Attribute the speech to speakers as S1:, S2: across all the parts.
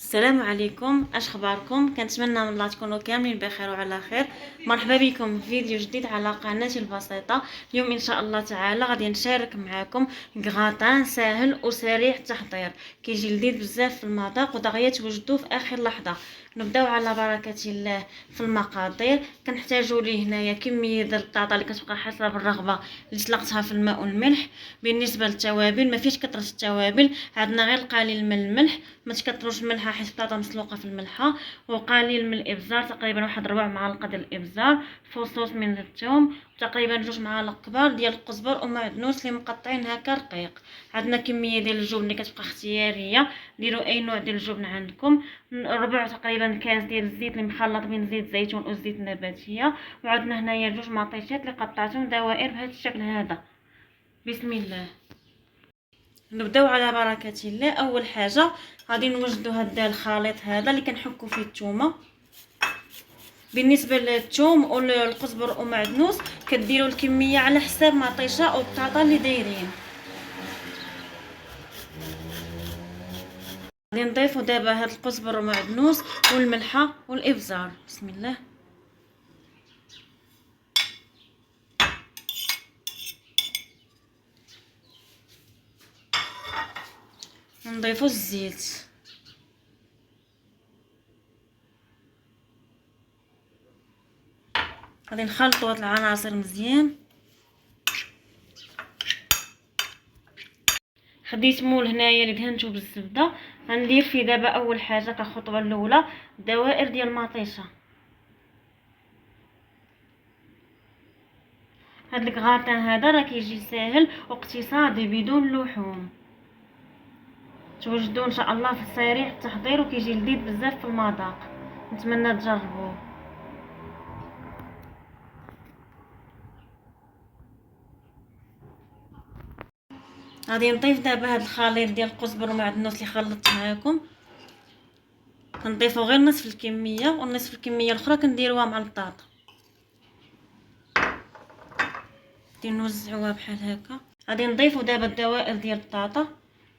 S1: السلام عليكم، اش اخباركم؟ كنتمنى من الله تكونوا كاملين بخير وعلى خير. مرحبا بكم في فيديو جديد على قناتي البسيطه. اليوم ان شاء الله تعالى غادي نشارك معكم كغطان ساهل وسريع التحضير، كيجي لذيذ بزاف في المذاق ودغيا توجدوه في اخر لحظه. نبداو على بركه الله في المقادير. كنحتاجوا ليه هنايا كميه ديال البطاطا اللي كتبقى حسب الرغبه اللي طلقتها في الماء والملح. بالنسبه للتوابل ما فيش كثره التوابل، عندنا غير القليل من الملح، ما تكثروش الملحه حيت البطاطا مسلوقه في الملحه، وقليل من الابزار تقريبا واحد 4 معالق ديال الابزار، فصوص من الثوم، تقريبا 2 معالق كبار ديال القزبر ومعدنوس اللي مقطعين هكا رقيق. عندنا كميه ديال الجبن اللي كتبقى اختياريه، ديروا اي نوع ديال الجبن عندكم. ربع تقريبا كاس ديال الزيت اللي مخلط بين زيت زيتون وزيت نباتيه، وعندنا هنايا 2 مطيشات اللي قطعتهم دوائر بهذا الشكل هذا. بسم الله، نبداو على بركه الله. اول حاجه غادي نوجدوا هذا الخليط هذا اللي كنحكوا فيه الثومه. بالنسبه للثوم والقزبر ومعدنوس كديروا الكميه على حساب مطيشه او البطاطا اللي دايرين. غادي نضيفوا دابا هاد القزبر ومعدنوس والملحه والابزار. بسم الله، نضيفوا الزيت. غادي نخلطوا هاد العناصر مزيان. خديت مول هنايا اللي دهنته بالزبده، غندير فيه دابا اول حاجه كخطوه الاولى دوائر ديال المطيشه. هاد الكغاتان هذا راه كيجي ساهل واقتصادي بدون لحوم، توجدوه ان شاء الله في سريع التحضير وكيجي لذيذ بزاف في المذاق. نتمنى تجربوه. غادي نضيف دابا هاد الخليط ديال القزبر ومعدنوس اللي خلطت معاكم. كنضيفو غير نصف الكميه، والنصف الكميه الاخرى كنديروها مع البطاطا. غادي نوزعوها بحال هكا. غادي نضيفو دابا الدوائر ديال البطاطا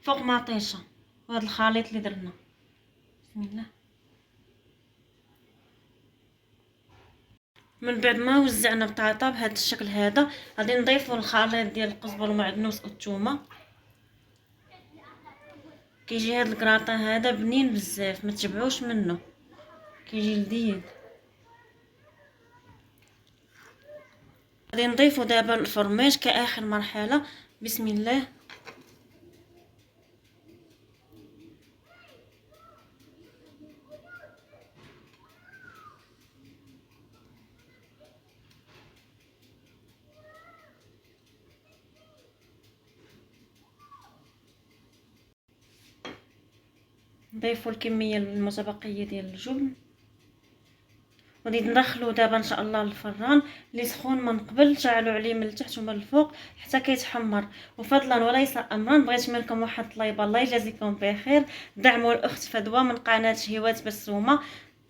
S1: فوق مطيشه وهاد الخليط اللي درنا. بسم الله. من بعد ما وزعنا البطاطا بهذا الشكل هذا غادي نضيفو الخليط ديال القزبر والمعدنوس والثومه. كيجي هاد الكراطان هذا بنين بزاف، ما تشبعوش منه، كيجي لذيذ. غادي نضيفو دابا الفرماج كاخر مرحله. بسم الله. نضيفوا الكميه المتبقيه ديال الجبن، غادي ندخلو دابا ان شاء الله للفران اللي سخون من قبل. شعلوا عليه من التحت ومن الفوق حتى كيتحمر. وفضلا وليس امرا بغيت منكم واحد الطليبه، الله يجازيكم بخير، دعموا الاخت فدوى من قناه هوات بسومه.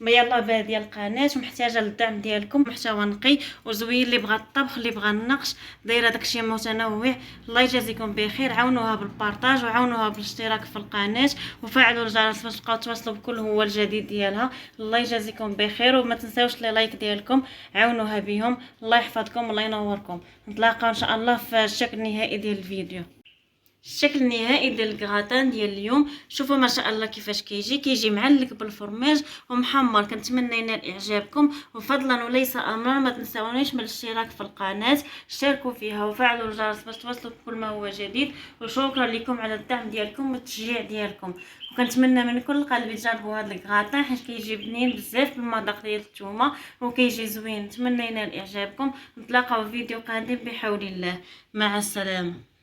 S1: يلا باديه القناه ومحتاجه للدعم ديالكم. محتوى نقي وزوين، اللي بغى الطبخ اللي بغى النقش، دايره داكشي متنوع. الله يجازيكم بخير، عاونوها بالبارطاج وعاونوها بالاشتراك في القناه وفعلوا الجرس باش تبقاو توصلوا بكل هو الجديد ديالها. الله يجازيكم بخير، وما تنساوش لي لايك ديالكم، عاونوها بهم. الله يحفظكم الله ينوركم. نتلاقاو ان شاء الله في الشكل النهائي ديال الفيديو. الشكل النهائي ديال الكغاتان ديال اليوم، شوفوا ما شاء الله كيفاش كيجي معلق بالفرماج ومحمر. كنتمنى ينال اعجابكم، وفضلا وليس امرا ما تنساونيش من الاشتراك في القناه، اشتركوا فيها وفعلوا الجرس باش توصلوا بكل ما هو جديد. وشكرا لكم على الدعم ديالكم والتشجيع ديالكم. وكنتمنى من كل قلبي تجربوا هذا الكغاتان حيت كيجي بنين بزاف بالمذاق ديال الثومه وكيجي زوين. نتمنى ينال اعجابكم. نتلاقاو في فيديو قادم بحول الله. مع السلامه.